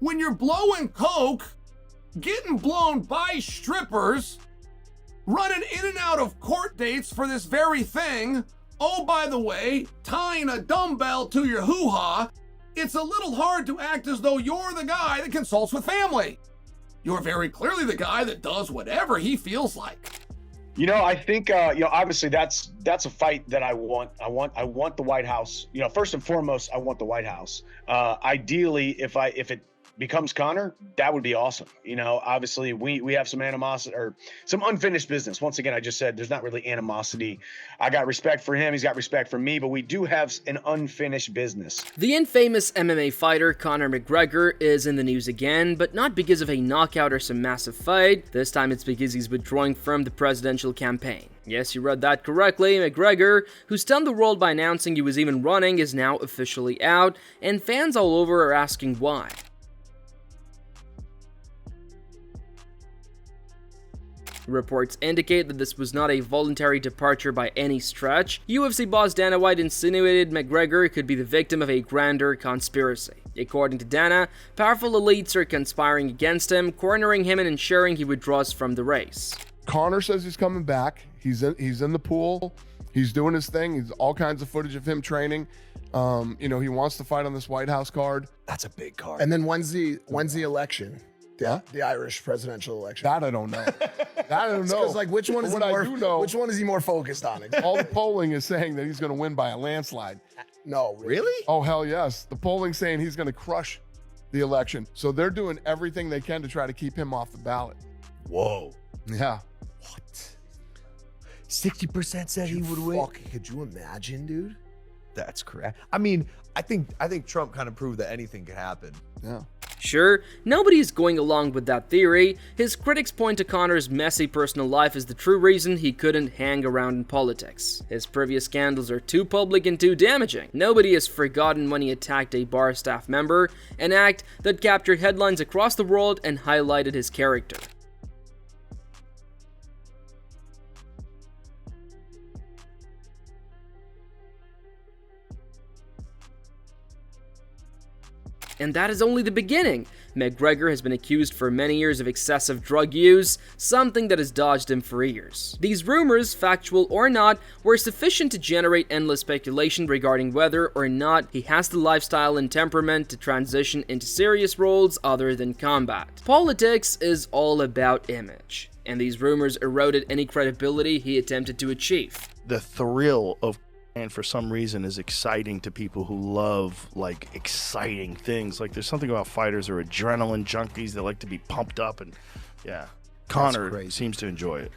when you're blowing coke, getting blown by strippers, running in and out of court dates for this very thing, oh, by the way, tying a dumbbell to your hoo-ha, it's a little hard to act as though you're the guy that consults with family. You're very clearly the guy that does whatever he feels like. I think, obviously that's a fight that I want. I want the White House. First and foremost, I want the White House. Ideally, if it becomes Conor, that would be awesome. Obviously we have some animosity or some unfinished business. Once again, I just said there's not really animosity. I got respect for him. He's got respect for me, but we do have an unfinished business. The infamous MMA fighter Conor McGregor is in the news again, but not because of a knockout or some massive fight. This time it's because he's withdrawing from the presidential campaign. Yes, you read that correctly. McGregor, who stunned the world by announcing he was even running, is now officially out, and fans all over are asking why. Reports indicate that this was not a voluntary departure by any stretch. UFC boss Dana White insinuated McGregor could be the victim of a grander conspiracy. According to Dana, powerful elites are conspiring against him, cornering him and ensuring he withdraws from the race. Conor says he's coming back. He's in the pool. He's doing his thing. He's all kinds of footage of him training. He wants to fight on this White House card. That's a big card. And then when's the election? The Irish presidential election. That I don't know. That I don't know. Because which one is which one is he more focused on? All the polling is saying that he's going to win by a landslide. No, really? Oh hell yes. The polling's saying he's going to crush the election. So they're doing everything they can to try to keep him off the ballot. Whoa. Yeah. What? 60% said he would win. Could you imagine, dude? That's correct. I mean, I think Trump kind of proved that anything could happen. Yeah. Sure, nobody is going along with that theory. His critics point to Conor's messy personal life as the true reason he couldn't hang around in politics. His previous scandals are too public and too damaging. Nobody has forgotten when he attacked a bar staff member, an act that captured headlines across the world and highlighted his character. And that is only the beginning. McGregor has been accused for many years of excessive drug use, something that has dodged him for years. These rumors, factual or not, were sufficient to generate endless speculation regarding whether or not he has the lifestyle and temperament to transition into serious roles other than combat. Politics is all about image, and these rumors eroded any credibility he attempted to achieve. The thrill of and for some reason is exciting to people who love exciting things. There's something about fighters or adrenaline junkies that like to be pumped up, and Conor seems to enjoy it,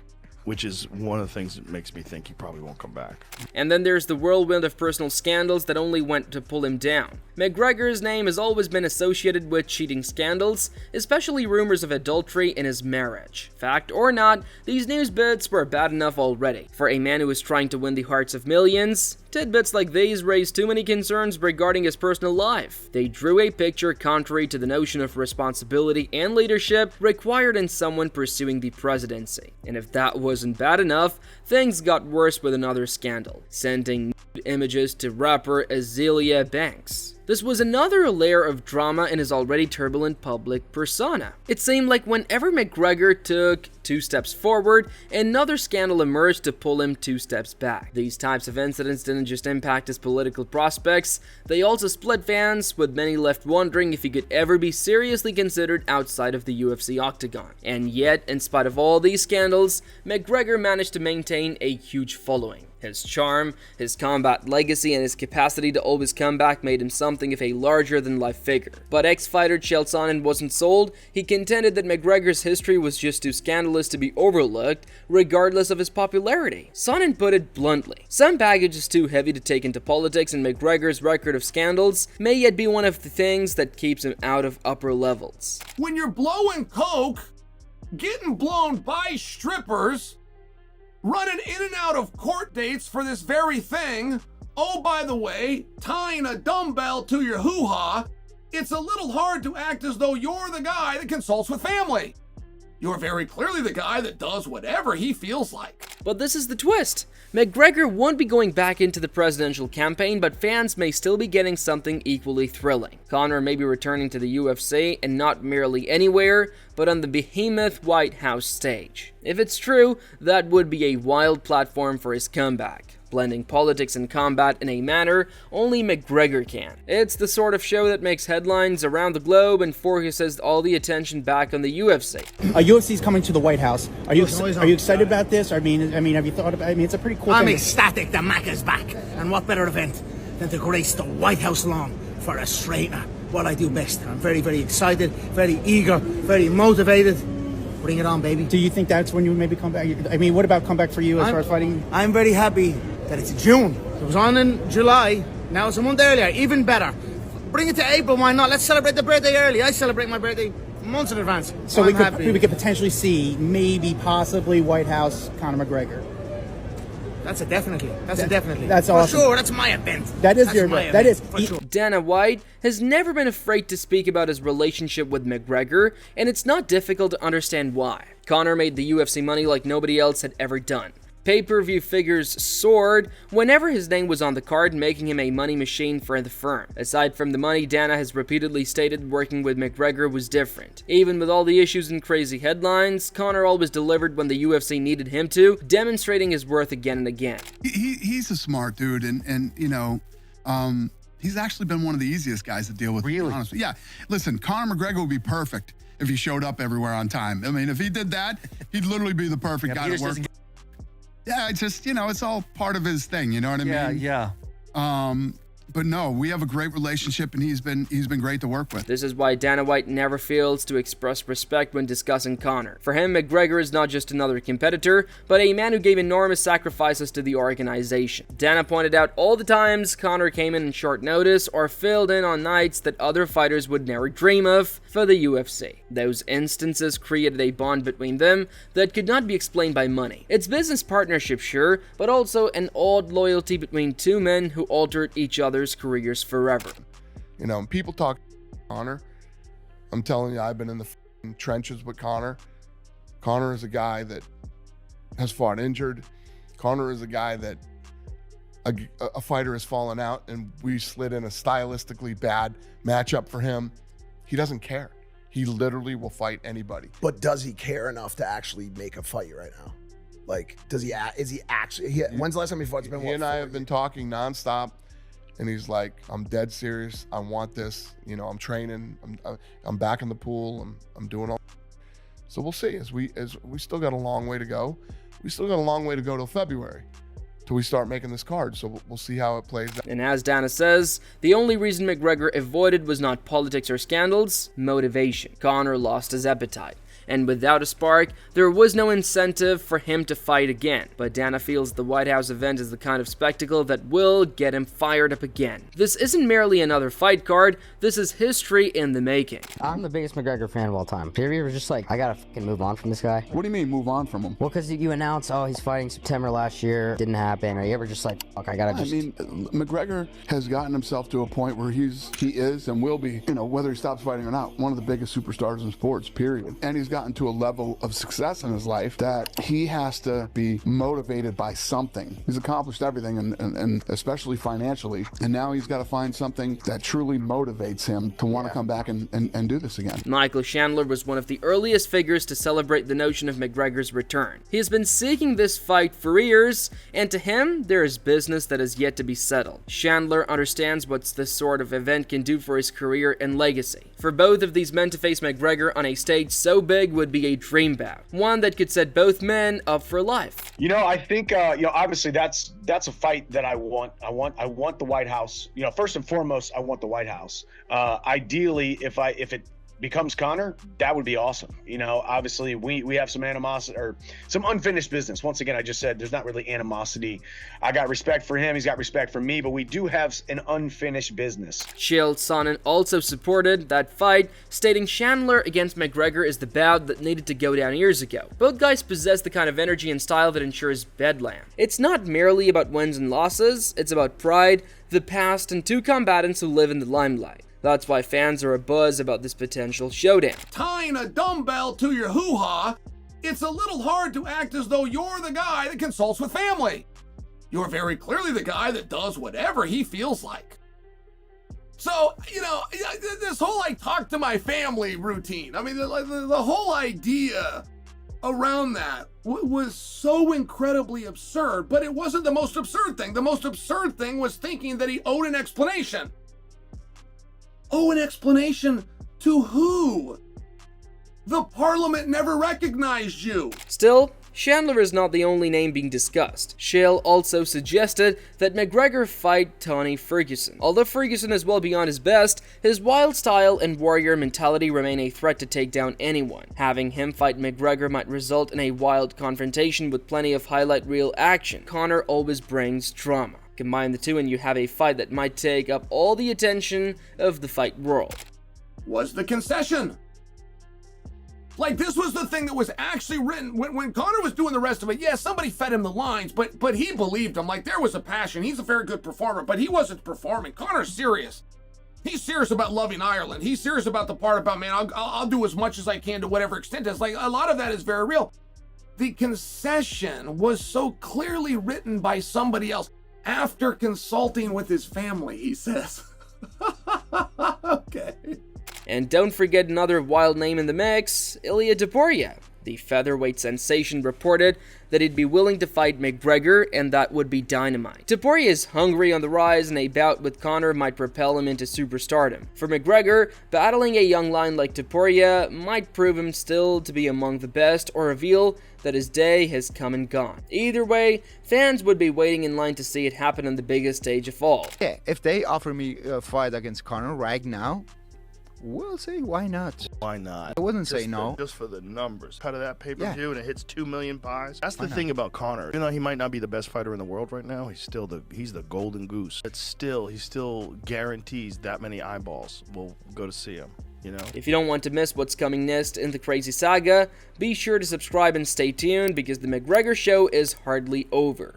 which is one of the things that makes me think he probably won't come back. And then there's the whirlwind of personal scandals that only went to pull him down. McGregor's name has always been associated with cheating scandals, especially rumors of adultery in his marriage. Fact or not, these news bits were bad enough already. For a man who is trying to win the hearts of millions, tidbits like these raise too many concerns regarding his personal life. They drew a picture contrary to the notion of responsibility and leadership required in someone pursuing the presidency. And if that wasn't bad enough, things got worse with another scandal, sending nude images to rapper Azealia Banks. This was another layer of drama in his already turbulent public persona. It seemed like whenever McGregor took 2 steps forward, another scandal emerged to pull him 2 steps back. These types of incidents didn't just impact his political prospects, they also split fans, with many left wondering if he could ever be seriously considered outside of the UFC octagon. And yet, in spite of all these scandals, McGregor managed to maintain a huge following. His charm, his combat legacy, and his capacity to always come back made him something of a larger-than-life figure. But ex-fighter Chael Sonnen wasn't sold. He contended that McGregor's history was just too scandalous to be overlooked, regardless of his popularity. Sonnen put it bluntly. Some baggage is too heavy to take into politics, and McGregor's record of scandals may yet be one of the things that keeps him out of upper levels. When you're blowing coke, getting blown by strippers, running in and out of court dates for this very thing, oh, by the way, tying a dumbbell to your hoo-ha, it's a little hard to act as though you're the guy that consults with family. You're very clearly the guy that does whatever he feels like. But this is the twist. McGregor won't be going back into the presidential campaign, but fans may still be getting something equally thrilling. Conor may be returning to the UFC, and not merely anywhere, but on the behemoth White House stage. If it's true, that would be a wild platform for his comeback, blending politics and combat in a manner only McGregor can. It's the sort of show that makes headlines around the globe and focuses all the attention back on the UFC. UFC's coming to the White House. Are you excited about this? I mean, have you thought about? I mean, it's a pretty cool I'm thing. ecstatic the Mac is back, and what better event than to grace the White House lawn for a straightener? What I do best. I'm very, very excited, very eager, very motivated. Bring it on, baby. Do you think that's when you would maybe come back? I mean, what about comeback for you as far as fighting? I'm very happy that it's June. It was on in July. Now it's a month earlier. Even better. Bring it to April. Why not? Let's celebrate the birthday early. I celebrate my birthday months in advance. So I'm happy. we could potentially see maybe possibly White House Conor McGregor. That's a definitely. That's a definitely. That's for awesome. sure. That's my event. That's your my that event, is for sure. Dana White has never been afraid to speak about his relationship with McGregor, and it's not difficult to understand why. Conor made the UFC money like nobody else had ever done. Pay-per-view figures soared whenever his name was on the card, making him a money machine for the firm. Aside from the money, Dana has repeatedly stated working with McGregor was different. Even with all the issues and crazy headlines, Conor always delivered when the UFC needed him to, demonstrating his worth again and again. He's a smart dude, and you know, he's actually been one of the easiest guys to deal with. Really? Honestly. Yeah. Listen, Conor McGregor would be perfect if he showed up everywhere on time. I mean, if he did that, he'd literally be the perfect guy to work. Yeah, it's just, you know, it's all part of his thing, you know what I mean? Yeah. But no, we have a great relationship, and he's been great to work with. This is why Dana White never fails to express respect when discussing Conor. For him, McGregor is not just another competitor, but a man who gave enormous sacrifices to the organization. Dana pointed out all the times Conor came in short notice or filled in on nights that other fighters would never dream of for the UFC. Those instances created a bond between them that could not be explained by money. It's business partnership, sure, but also an odd loyalty between two men who altered each other's careers forever. You know, people talk Conor. I'm telling you, I've been in the trenches with Conor. Conor is a guy that has fought injured. Conor is a guy that a fighter has fallen out, and we slid in a stylistically bad matchup for him. He doesn't care. He literally will fight anybody. But does he care enough to actually make a fight right now? Like, does he? Is he actually? When's the last time he fought? It's been He and I have been talking nonstop. And he's like, I'm dead serious. I want this. You know, I'm training. I'm back in the pool. I'm doing all. So we'll see. As we still got a long way to go. We still got a long way to go till February, till we start making this card. So we'll see how it plays out. And as Dana says, the only reason McGregor avoided was not politics or scandals, motivation. Conor lost his appetite. And without a spark, there was no incentive for him to fight again. But Dana feels the White House event is the kind of spectacle that will get him fired up again. This isn't merely another fight card, this is history in the making. I'm the biggest McGregor fan of all time. Have you ever just like, I gotta fucking move on from this guy? What do you mean, move on from him? Well, because you announce, oh, he's fighting September last year, didn't happen. Are you ever just like, fuck, I gotta just... I mean, McGregor has gotten himself to a point where he is and will be, you know, whether he stops fighting or not, one of the biggest superstars in sports, period. And he's gotten to a level of success in his life that he has to be motivated by something. He's accomplished everything, and especially financially, and now he's got to find something that truly motivates him to want to come back and do this again. Michael Chandler was one of the earliest figures to celebrate the notion of McGregor's return. He has been seeking this fight for years, and to him, there is business that is yet to be settled. Chandler understands what this sort of event can do for his career and legacy. For both of these men to face McGregor on a stage so big would be a dream bout, one that could set both men up for life. You know, I think obviously that's a fight that I want. I want the White House. You know, first and foremost, I want the White House. Ideally, if it becomes Conor, that would be awesome. You know, obviously we have some animosity or some unfinished business. Once again, I just said there's not really animosity. I got respect for him. He's got respect for me, but we do have an unfinished business. Chael Sonnen also supported that fight, stating Chandler against McGregor is the bout that needed to go down years ago. Both guys possess the kind of energy and style that ensures bedlam. It's not merely about wins and losses, it's about pride, the past, and two combatants who live in the limelight. That's why fans are abuzz about this potential showdown. Tying a dumbbell to your hoo-ha, it's a little hard to act as though you're the guy that consults with family. You're very clearly the guy that does whatever he feels like. So, you know, this whole like talk to my family routine, I mean, the whole idea around that was so incredibly absurd, but it wasn't the most absurd thing. The most absurd thing was thinking that he owed an explanation. Oh, an explanation to who? The parliament never recognized you. Still, Chandler is not the only name being discussed. Shale also suggested that McGregor fight Tony Ferguson. Although Ferguson is well beyond his best, his wild style and warrior mentality remain a threat to take down anyone. Having him fight McGregor might result in a wild confrontation with plenty of highlight reel action. Conor always brings drama. Combine the two and you have a fight that might take up all the attention of the fight world. Was the concession. Like, this was the thing that was actually written when Conor was doing the rest of it. Yeah, somebody fed him the lines, but he believed him. Like, there was a passion. He's a very good performer, but he wasn't performing. Conor's serious. He's serious about loving Ireland. He's serious about the part about, man, I'll do as much as I can to whatever extent. It's like, a lot of that is very real. The concession was so clearly written by somebody else after consulting with his family, he says. Okay. And don't forget another wild name in the mix, Ilia Topuria. The featherweight sensation reported that he'd be willing to fight McGregor, and that would be dynamite. Topuria is hungry on the rise, and a bout with Conor might propel him into superstardom. For McGregor, battling a young lion like Topuria might prove him still to be among the best, or reveal that his day has come and gone. Either way, fans would be waiting in line to see it happen on the biggest stage of all. Yeah, if they offer me a fight against Conor right now, we'll see, why not? Why not? I wouldn't say no. Just for the numbers. Cut of that pay-per-view Yeah. and it hits 2 million buys. That's the thing about Conor. Even though he might not be the best fighter in the world right now, he's the golden goose. But still, he still guarantees that many eyeballs will go to see him. You know? If you don't want to miss what's coming next in the crazy saga, be sure to subscribe and stay tuned because the McGregor show is hardly over.